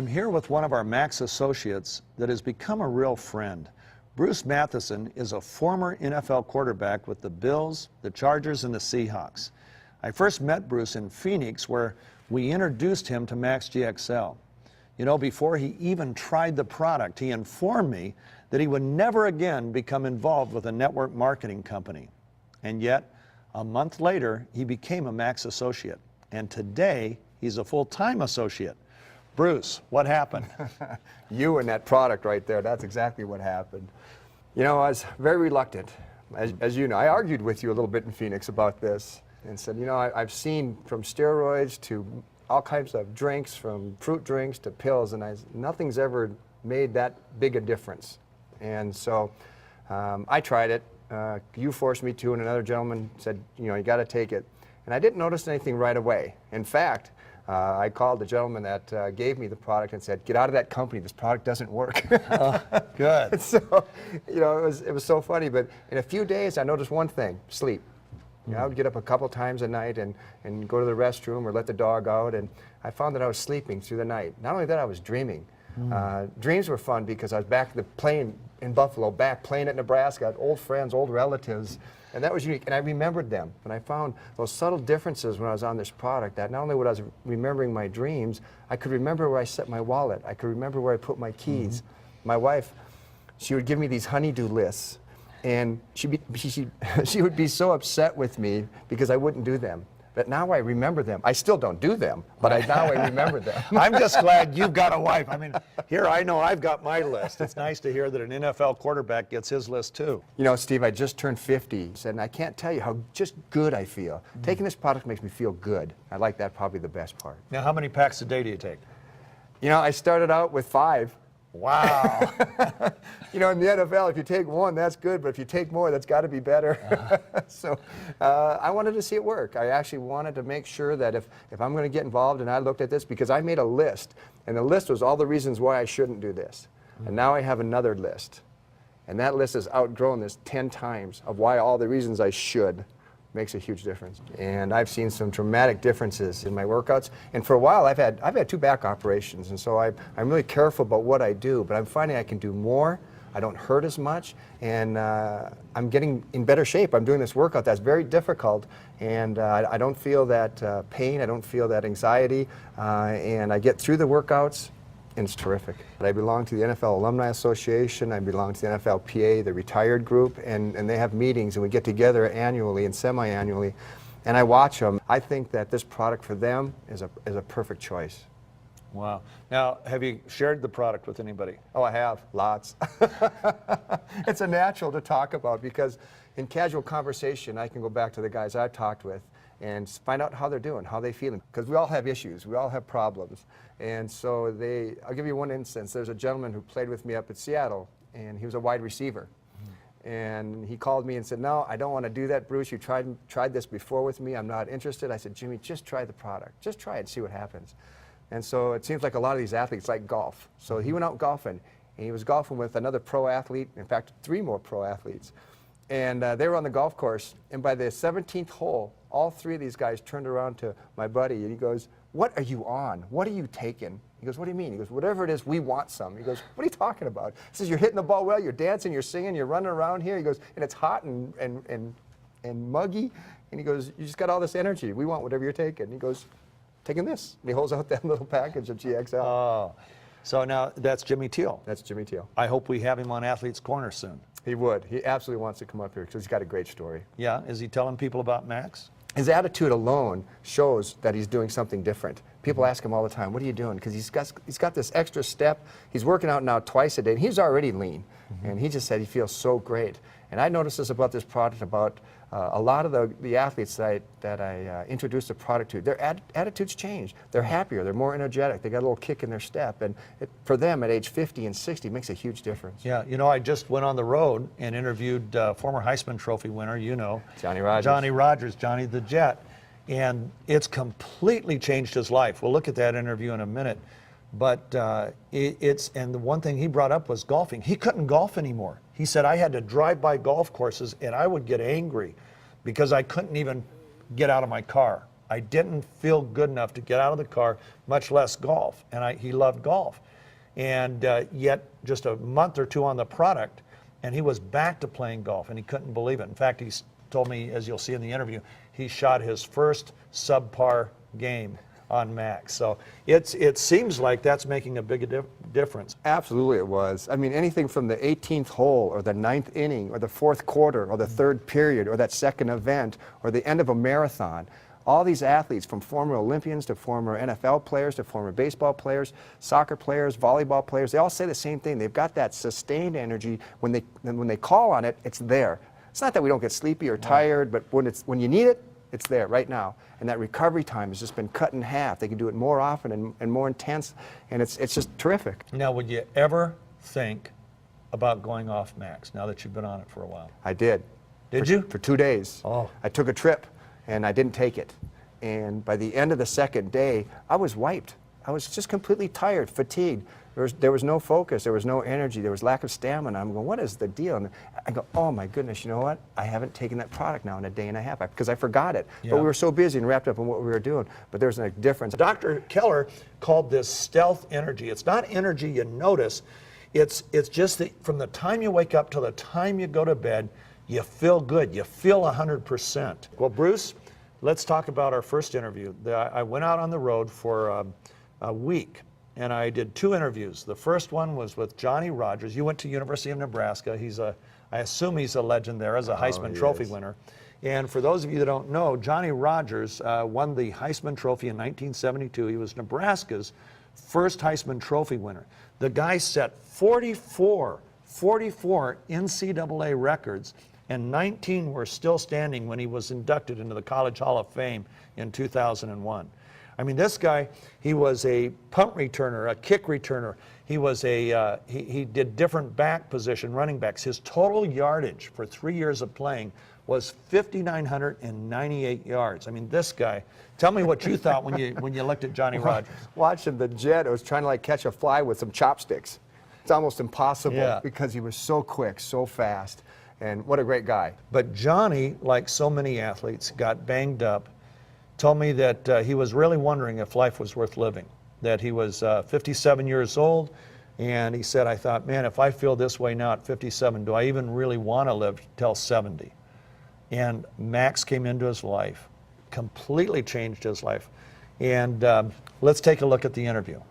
here with one of our Max associates that has become a real friend. Bruce Mathison is a former NFL quarterback with the Bills, the Chargers, and the Seahawks. I first met Bruce in Phoenix, where we introduced him to Max GXL. You know, before he even tried the product, he informed me that he would never again become involved with a network marketing company. And yet, a month later, he became a Max associate. And today, he's a full-time associate. Bruce, what happened? You and that product right there, that's exactly what happened. You know, I was very reluctant. As you know, I argued with you a little bit in Phoenix about this and said, you know, I've seen from steroids to all kinds of drinks, from fruit drinks to pills, and nothing's ever made that big a difference. And so I tried it. You forced me to, and another gentleman said, you know, you got to take it. And I didn't notice anything right away. In fact, I called the gentleman that gave me the product and said, get out of that company, this product doesn't work. Good. So, you know, it was so funny, but in a few days I noticed one thing, sleep. You know, I would get up a couple times a night and go to the restroom or let the dog out, and I found that I was sleeping through the night. Not only that, I was dreaming. Dreams were fun because I was back playing in Buffalo, back playing at Nebraska, I had old friends, old relatives, and that was unique, and I remembered them. And I found those subtle differences when I was on this product, that not only was I remembering my dreams, I could remember where I set my wallet, I could remember where I put my keys. My wife, she would give me these honey-do lists, and she would be so upset with me because I wouldn't do them. But now I remember them. I still don't do them, but now I remember them. I'm just glad you've got a wife. I mean, here I know I've got my list. It's nice to hear that an NFL quarterback gets his list too. You know, Steve, I just turned 50, and I can't tell you how just good I feel. Taking this product makes me feel good. I like that probably the best part. Now, how many packs a day do you take? You know, I started out with 5. Wow. You know, in the NFL, if you take 1, that's good, but if you take more, that's got to be better. So I wanted to see it work. I actually wanted to make sure that if I'm going to get involved, and I looked at this because I made a list, and the list was all the reasons why I shouldn't do this. And now I have another list, and that list has outgrown this 10 times of why all the reasons I should. Makes a huge difference. And I've seen some dramatic differences in my workouts. And for a while, I've had 2 back operations, and so I'm really careful about what I do, but I'm finding I can do more. I don't hurt as much, and I'm getting in better shape. I'm doing this workout that's very difficult, and I don't feel that pain, I don't feel that anxiety, and I get through the workouts, and it's terrific. I belong to the NFL Alumni Association, I belong to the NFLPA, the retired group, and they have meetings, and we get together annually and semi-annually, and I watch them. I think that this product for them is a perfect choice. Wow. Now, have you shared the product with anybody? Oh, I have. Lots. It's a natural to talk about because in casual conversation, I can go back to the guys I've talked with and find out how they're doing, how they're feeling. Because we all have issues. We all have problems. And so I'll give you one instance. There's a gentleman who played with me up at Seattle, and he was a wide receiver. And he called me and said, no, I don't want to do that, Bruce. You tried this before with me. I'm not interested. I said, Jimmy, just try the product. Just try it and see what happens. And so it seems like a lot of these athletes like golf. So he went out golfing, and he was golfing with another pro athlete, in fact, 3 more pro athletes. And they were on the golf course, and by the 17th hole, all 3 of these guys turned around to my buddy, and he goes, what are you on? What are you taking? He goes, what do you mean? He goes, whatever it is, we want some. He goes, what are you talking about? He says, you're hitting the ball well, you're dancing, you're singing, you're running around here. He goes, and it's hot and muggy. And he goes, you just got all this energy. We want whatever you're taking. And he goes, taking this. And he holds out that little package of GXL. Oh, so now that's Jimmy Teal. That's Jimmy Teal. I hope we have him on Athlete's Corner soon. He would. He absolutely wants to come up here because he's got a great story. Yeah, is he telling people about Max? His attitude alone shows that he's doing something different. People ask him all the time, what are you doing? Because he's got this extra step. He's working out now twice a day, and he's already lean. And he just said he feels so great. And I noticed this about this product, about a lot of the athletes that I introduced the product to, their attitudes change. They're happier, they're more energetic, they got a little kick in their step. And for them at age 50 and 60, it makes a huge difference. Yeah, you know, I just went on the road and interviewed former Heisman Trophy winner, you know. Johnny Rodgers. Johnny Rodgers, Johnny the Jet. And it's completely changed his life. We'll look at that interview in a minute. But and the one thing he brought up was golfing. He couldn't golf anymore. He said, I had to drive by golf courses and I would get angry because I couldn't even get out of my car. I didn't feel good enough to get out of the car, much less golf. And he loved golf. And yet just a month or two on the product, and he was back to playing golf, and he couldn't believe it. In fact, he told me, as you'll see in the interview, he shot his first subpar game on Max. So it seems like that's making a big difference. Absolutely it was. I mean, anything from the 18th hole or the 9th inning or the 4th quarter or the 3rd period or that second event or the end of a marathon. All these athletes, from former Olympians to former NFL players to former baseball players, soccer players, volleyball players, they all say the same thing. They've got that sustained energy. When they call on it, it's there. It's not that we don't get sleepy or tired, but when you need it, it's there right now. And that recovery time has just been cut in half. They can do it more often and more intense, and it's just terrific. Now, would you ever think about going off Max now that you've been on it for a while? I did. Did you? For 2 days. Oh. I took a trip, and I didn't take it. And by the end of the second day, I was wiped. I was just completely tired, fatigued. There was no focus, there was no energy, there was lack of stamina. I'm going, what is the deal? And I go, oh my goodness, you know what? I haven't taken that product now in a day and a half because I forgot it. Yeah. But we were so busy and wrapped up in what we were doing. But there's a difference. Dr. Keller called this stealth energy. It's not energy you notice. It's just that from the time you wake up till the time you go to bed, you feel good. You feel 100%. Well, Bruce, let's talk about our first interview. I went out on the road for a week, and I did 2 interviews. The first one was with Johnny Rodgers. You went to University of Nebraska. I assume he's a legend there as a Heisman Trophy winner. And for those of you that don't know, Johnny Rodgers won the Heisman Trophy in 1972. He was Nebraska's first Heisman Trophy winner. The guy set 44 NCAA records, and 19 were still standing when he was inducted into the College Hall of Fame in 2001. I mean, this guy, he was a punt returner, a kick returner. He was he did different back position, running backs. His total yardage for 3 years of playing was 5,998 yards. I mean, this guy, tell me what you thought when you looked at Johnny Rodgers. Watching the jet, I was trying to like catch a fly with some chopsticks. It's almost impossible because he was so quick, so fast, and what a great guy. But Johnny, like so many athletes, got banged up, told me that he was really wondering if life was worth living, that he was 57 years old, and he said, I thought, man, if I feel this way now at 57, do I even really want to live till 70? And Max came into his life, completely changed his life. And let's take a look at the interview.